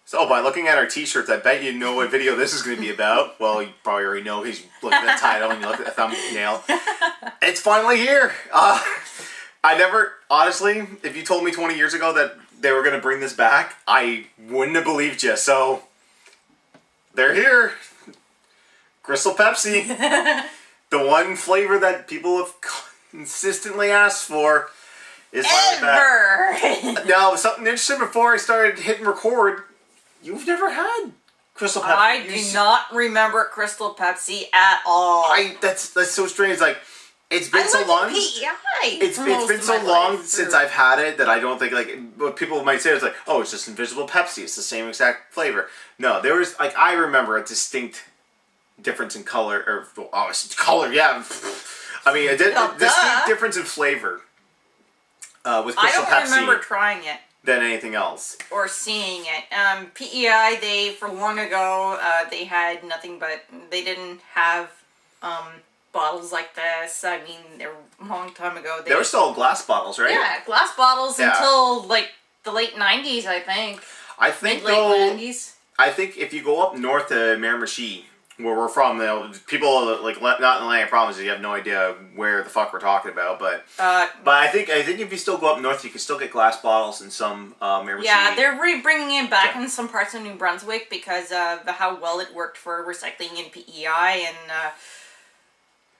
So, by looking at our t-shirts, I bet you know what video this is going to be about. Well, you probably already know because you looked at the title and you looked at the thumbnail. It's finally here. I never, honestly, if you told me 20 years ago that they were going to bring this back, I wouldn't have believed you. So, they're here. Crystal Pepsi. The one flavor that people have consistently asked for is finally back. Now, something interesting before I started hitting record. You've never had Crystal Pepsi. I do not remember Crystal Pepsi at all. That's so strange. Like, it's been so long. It's been so long since I've had it that I don't think, like, what people might say is like, oh, it's just Invisible Pepsi. It's the same exact flavor. No, there was, like, I remember a distinct difference in color, or, oh, it's color, yeah. I mean, a distinct difference in flavor with Crystal Pepsi. I don't remember trying it. Than anything else. Or seeing it. PEI, they, for long ago, they had nothing but, they didn't have bottles like this. I mean, they were a long time ago. They were still glass bottles, right? Yeah, glass bottles until, like, the late 90s, I think. I think, late 90s. I think if you go up north to Miramichi, where we're from, people like not in the land of provinces, you have no idea where the fuck we're talking about. But I think if you still go up north, you can still get glass bottles in some Miramichi. Yeah, they're bringing it back in some parts of New Brunswick because of how well it worked for recycling in PEI. And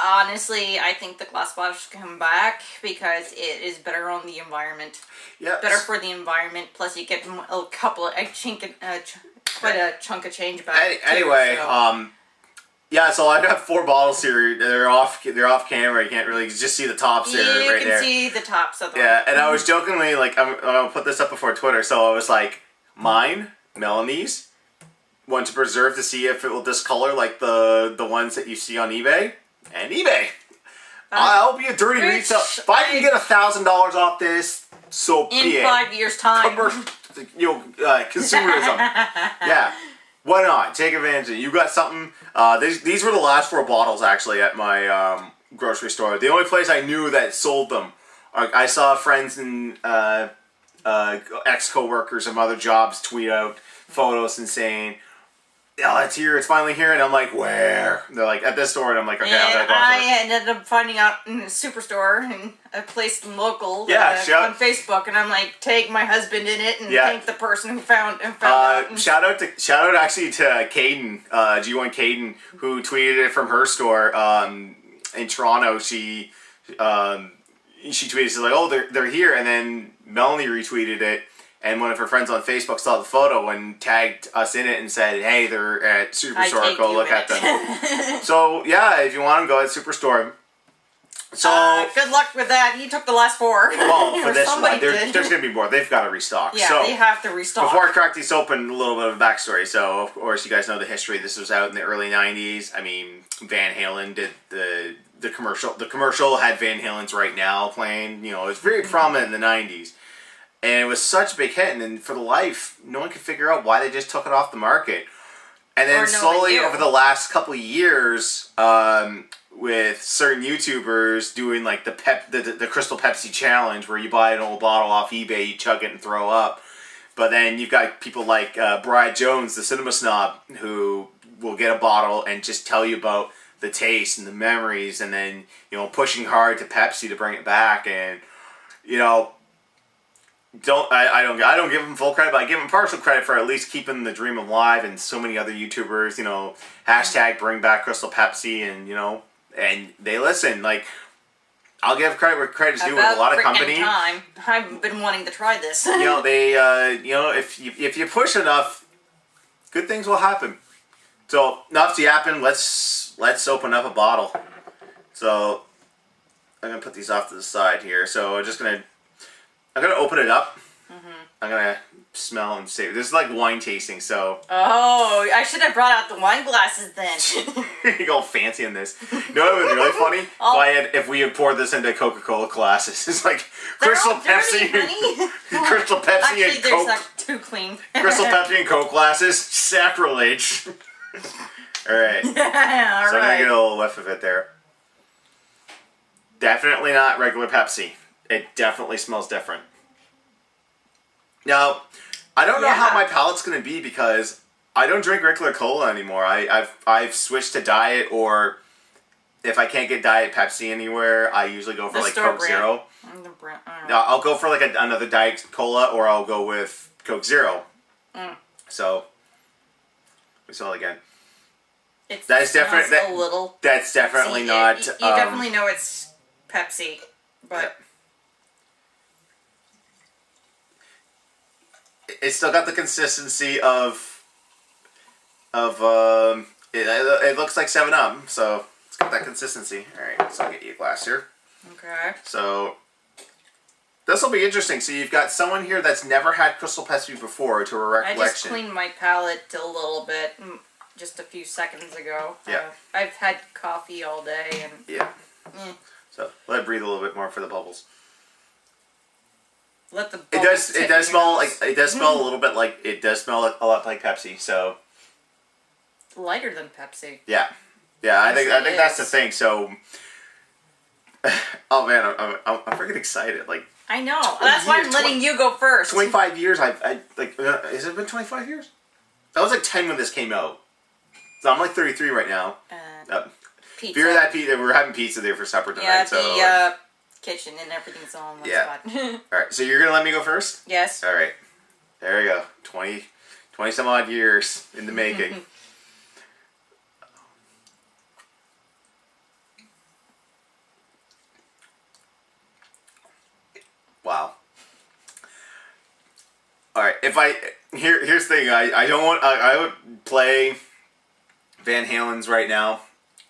honestly, I think the glass bottles should come back because it is better on the environment. Yeah, better for the environment. Plus, you get a couple of quite a chunk of change back. Anyway, yeah, so I have 4 bottles here. They're off camera. You can't really just see the tops there. You right can there. see the tops of them. Yeah, and I was jokingly like, I'll put this up before Twitter. So I was like, mine, Melanie's, want to preserve to see if it will discolor like the ones that you see on eBay. And eBay, I'll be a dirty resale. If I can get $1,000 off this, so be it. In 5 years' time. Consumerism. Yeah. Why not? Take advantage of it. You got something. These were the last 4 bottles, actually, at my grocery store. The only place I knew that sold them. I saw friends and ex-coworkers of other jobs tweet out photos and saying, oh, it's here, it's finally here. And I'm like, where? They're like, at this store. And I'm like, okay, I ended up finding out in a superstore in a place local on Facebook, and I'm like, tag my husband in it and thank the person who found out. Shout out actually to Caden, G1 Caden, who tweeted it from her store in Toronto. She tweeted, she's like, oh, they're here, and then Melanie retweeted it. And one of her friends on Facebook saw the photo and tagged us in it and said, hey, they're at Superstore, go look at them. So, yeah, if you want them, go at Superstore. So good luck with that. He took the last 4. Well, for this one, there's going to be more. They've got to restock. Yeah, so, they have to restock. Before I crack these open, a little bit of a backstory. So, of course, you guys know the history. This was out in the early 90s. I mean, Van Halen did the commercial. The commercial had Van Halen's Right Now playing. You know, it was very prominent in the 90s. And it was such a big hit, and then for the life, no one could figure out why they just took it off the market. And then slowly, over the last couple of years, with certain YouTubers doing like the Crystal Pepsi challenge, where you buy an old bottle off eBay, you chug it and throw up. But then you've got people like Brad Jones, the cinema snob, who will get a bottle and just tell you about the taste and the memories, and then pushing hard to Pepsi to bring it back, and I don't give them full credit, but I give them partial credit for at least keeping the dream alive. And so many other YouTubers, hashtag bring back Crystal Pepsi, and and they listen. Like, I'll give credit where credit's due with a lot of companies. I've been wanting to try this. They if you push enough, good things will happen. So enough yapping. Let's open up a bottle. So I'm gonna put these off to the side here. So I'm going to open it up. Mm-hmm. I'm going to smell and say. This is like wine tasting, so. Oh, I should have brought out the wine glasses then. You go fancy in this. You know what would be really funny? If we had poured this into Coca-Cola glasses. It's like Crystal Pepsi. Crystal Pepsi Actually, and Coke. Actually, not too clean. Crystal Pepsi and Coke glasses. Sacrilege. All right. Yeah, so I'm going to get a little whiff of it there. Definitely not regular Pepsi. It definitely smells different. Now, I don't know Yeah. how my palate's gonna be because I don't drink regular cola anymore. I've switched to diet, or if I can't get Diet Pepsi anywhere, I usually go for The like store Coke brand. Zero. The brand, I don't No, know. I'll go for like another Diet Cola, or I'll go with Coke Zero. So we saw it again. It That is smells definitely a little. That's definitely See, not. You definitely know it's Pepsi, but It's still got the consistency of it looks like 7-Up, so it's got that consistency. All right, so I'll get you a glass here. okay. So this will be interesting. So you've got someone here that's never had Crystal Pepsi before, to her I just recollection. cleaned my palate a little bit just a few seconds ago. Yeah. I've had coffee all day and Yeah. eh, So let it breathe a little bit more for the bubbles. let the It bubbles does. tip It does your smell nose. like. It does smell a little bit like. It does smell a lot like Pepsi. So lighter than Pepsi. yeah, yeah. I Yes, think it that's the is. thing. So, oh man, I'm freaking excited. Like I know. That's why I'm years, letting you go first. 25 years. I like. Has it been 25 years? I was like 10 when this came out. So I'm like 33 right now. Pizza. Fear that pizza. We're having pizza there for supper tonight. Yeah, so the kitchen and everything's all in one Yeah. spot. all right. So you're gonna let me go first? Yes. All right. There we go. 20 some odd years in the making. Wow. All right. Here's the thing. I don't want. I would play Van Halen's right now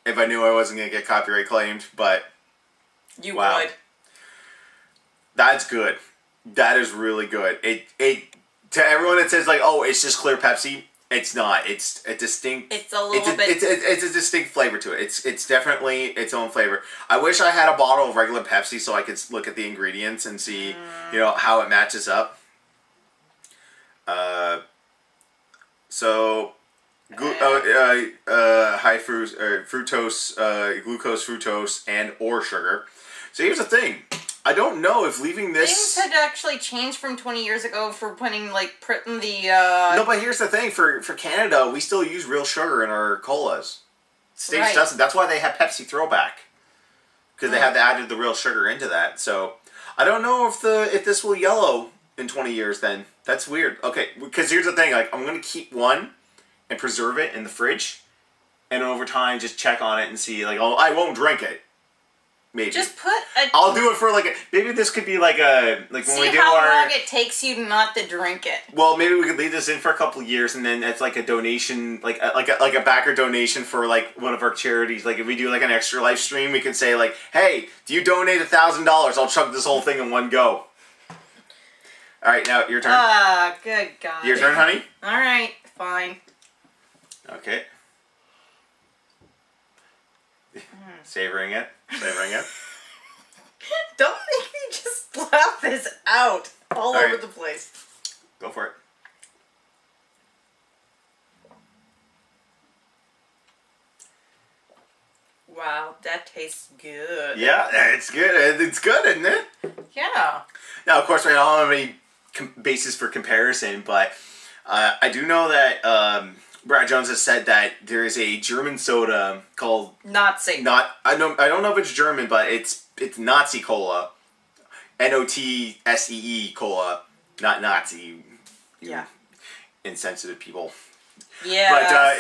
if I knew I wasn't gonna get copyright claimed. But You Wow. would. that's good. That is really good. It to everyone that says like, oh, it's just clear Pepsi. It's not. It's a distinct. It's a little bit. It's a distinct flavor to it. It's definitely its own flavor. I wish I had a bottle of regular Pepsi so I could look at the ingredients and see, how it matches up. So, high fructose, glucose, fructose, and or sugar. So here's the thing. I don't know if leaving this. Things had actually changed from 20 years ago for putting putting the. No, but here's the thing. For Canada, we still use real sugar in our colas. States Right. doesn't. That's why they have Pepsi Throwback, because they have added the real sugar into that. So I don't know if this will yellow in 20 years. Then that's weird. Okay, because here's the thing. Like I'm gonna keep one and preserve it in the fridge, and over time just check on it and see. Like, oh, I won't drink it. Maybe. Just put a. I'll do it for maybe this could be like when See we do how our. long it takes you not to drink it. Well, maybe we could leave this in for a couple of years, and then it's like a donation, like a backer donation for like one of our charities. Like if we do like an extra live stream, we can say like, "Hey, do you donate $1,000? I'll chug this whole thing in one go." All right, now your turn. Ah, good God. Your turn, honey. All right, fine. Okay. Savoring it. Don't make me just slap this out all All over right. the place. Go for it. Wow, that tastes good. Yeah, it's good. It's good, isn't it? Yeah. Now, of course, I don't have any basis for comparison, but I do know that Brad Jones has said that there is a German soda called Nazi. I don't know if it's German, but it's Nazi Cola, Notsee cola, not Nazi. You Yeah. insensitive people. Yeah. But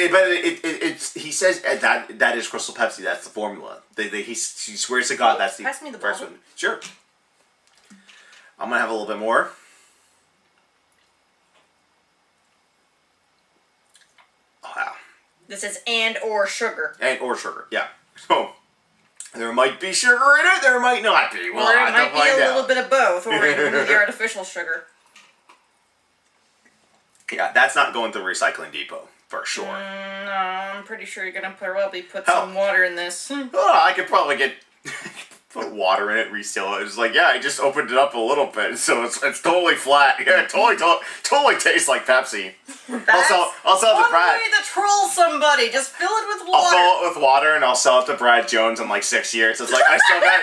it's he says that is Crystal Pepsi. That's the formula. He swears to God that's the Pass me the first bottle. one. Sure. I'm gonna have a little bit more. Wow. This is and or sugar. Or sugar, yeah. So there might be sugar in it. There might not be. Well, Or I it have to might be find a out. little bit of both, or even the artificial sugar. Yeah, that's not going to the recycling depot for sure. No, I'm pretty sure you're gonna probably put Hell. some water in this. Oh, I could probably get put water in it, reseal it. It's like, yeah, I just opened it up a little bit, so it's totally flat. Yeah, it totally tastes like Pepsi. That's I'll sell it to one Brad. way to troll somebody. Just fill it with I'll water. fill it with water and I'll sell it to Brad Jones in like 6 years. It's like, I still got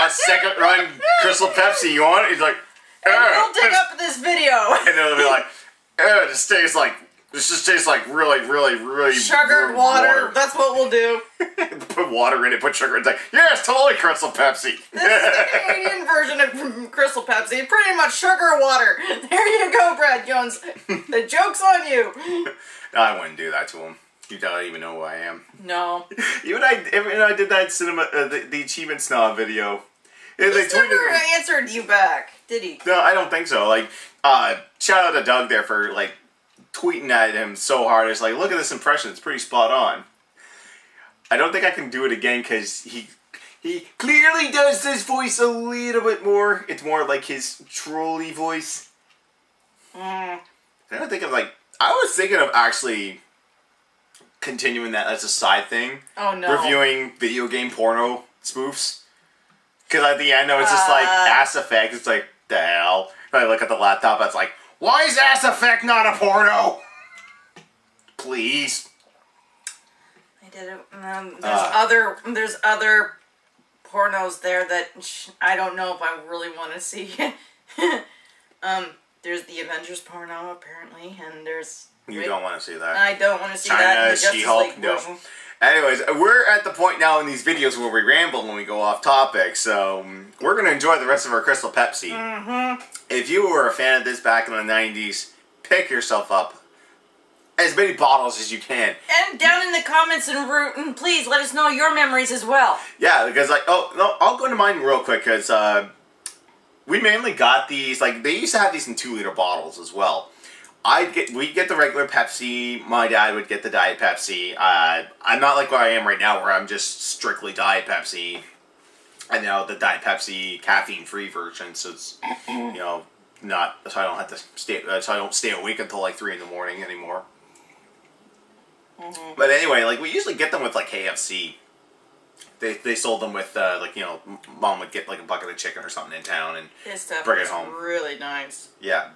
a second run Crystal Pepsi. You want it? He's like, It'll take up this video. And it'll be like, it just tastes like really Sugared water. That's what we'll do. Put water in it, put sugar in it. It's like, yes, totally Crystal Pepsi. This is the Canadian version of Crystal Pepsi. Pretty much sugar water. There you go, Brad Jones. The joke's on you. I wouldn't do that to him. You don't even know who I am. No. Even I did that cinema, the Achievement Snob video. He never answered you back, did he? No, I don't think so. Like, shout out to Doug there for, like, tweeting at him so hard. It's like, look at this impression. It's pretty spot on. I don't think I can do it again because he clearly does this voice a little bit more. It's more like his trolly voice. I don't think of, like, I was thinking of actually continuing that as a side thing. Oh, no. Reviewing video game porno spoofs. Because at the end, I was just like, Ass Effect. It's like, the hell. And I look at the laptop, it's like, why is Ass Effect not a porno? Please. I did it. There's other pornos there that I don't know if I really want to see. There's the Avengers porno apparently, and there's. You don't want to see that. I don't want to see China, that. In the Justice She-Hulk, League no. version. Anyways, we're at the point now in these videos where we ramble when we go off topic, so we're going to enjoy the rest of our Crystal Pepsi. If you were a fan of this back in the 90s, pick yourself up as many bottles as you can. And down in the comments and please let us know your memories as well. Yeah, because like, oh, no, I'll go into mine real quick, because we mainly got these, like, they used to have these in 2-liter bottles as well. We'd get the regular Pepsi. My dad would get the Diet Pepsi. I'm not like where I am right now, where I'm just strictly Diet Pepsi. And now the Diet Pepsi caffeine-free version, so it's not so I don't have to stay. So I don't stay awake until like 3 in the morning anymore. But anyway, like we usually get them with like KFC. They sold them with Mom would get like a bucket of chicken or something in town and This stuff bring it is home. really nice. Yeah.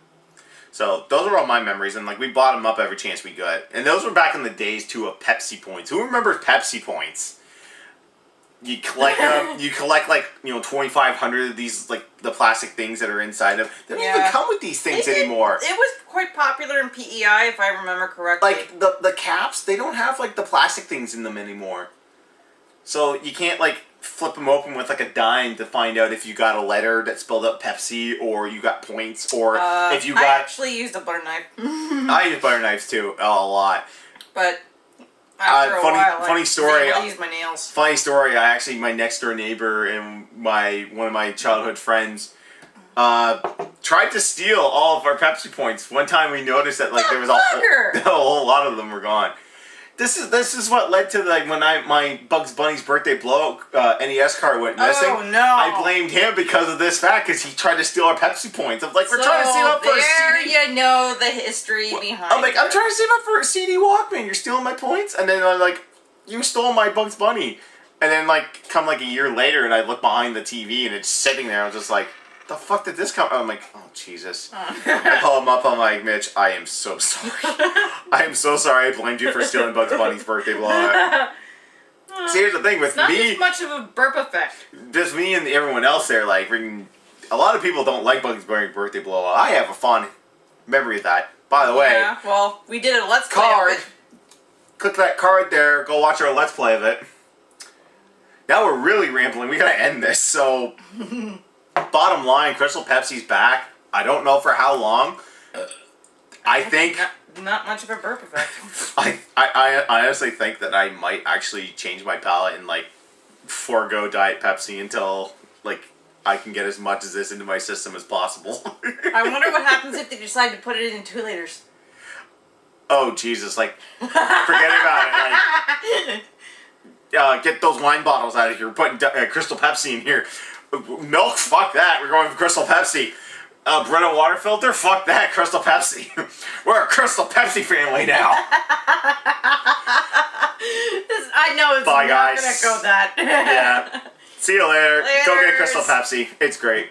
So those are all my memories, and like we bought them up every chance we got. And those were back in the days too of Pepsi points. Who remembers Pepsi points? You collect them. You collect like 2,500 of these like the plastic things that are inside them. They don't even come with these things anymore. It was quite popular in PEI, if I remember correctly. Like the caps, they don't have like the plastic things in them anymore. So you can't like flip them open with like a dime to find out if you got a letter that spelled out Pepsi or you got points or if you got. I actually used a butter knife. I use butter knives too a lot. But after a while, funny story. I use my nails. Funny story. My next door neighbor and one of my childhood friends tried to steal all of our Pepsi points. One time we noticed that like there was a whole lot of them were gone. This is what led to like when my Bugs Bunny's birthday blow NES card went missing. Oh no! I blamed him because of this fact because he tried to steal our Pepsi points. I'm like, we're trying to save up for a CD. There you know the history behind. I'm like, I'm trying to save up for a CD Walkman. You're stealing my points, and then I'm like, you stole my Bugs Bunny, and then like come like a year later, and I look behind the TV and it's sitting there. I'm just like, the fuck did this come? I'm like, oh Jesus! I call him up. I'm like, Mitch, I am so sorry. I am so sorry. I blamed you for stealing Bugs Bunny's birthday blowout. See, here's the thing with not me. Not much of a burp effect. Just me and everyone else there. Like, a lot of people don't like Bugs Bunny's birthday blowout. I have a fond memory of that. By the way, yeah. Well, we did a Let's Play of it. Click that card there. Go watch our Let's Play of it. Now we're really rambling. We gotta end this. So. Bottom line, Crystal Pepsi's back. I don't know for how long. I think not much of a burp effect. I honestly think that I might actually change my palate and like forego Diet Pepsi until like I can get as much of this into my system as possible. I wonder what happens if they decide to put it in 2 liters. Oh Jesus! Like forget about it. Like, get those wine bottles out of here. We're putting Crystal Pepsi in here. Milk, fuck that. We're going for Crystal Pepsi. Brita water filter, fuck that. Crystal Pepsi. We're a Crystal Pepsi family now. I know it's Bye, not guys. gonna go that. Yeah. See you later. Go get Crystal Pepsi. It's great.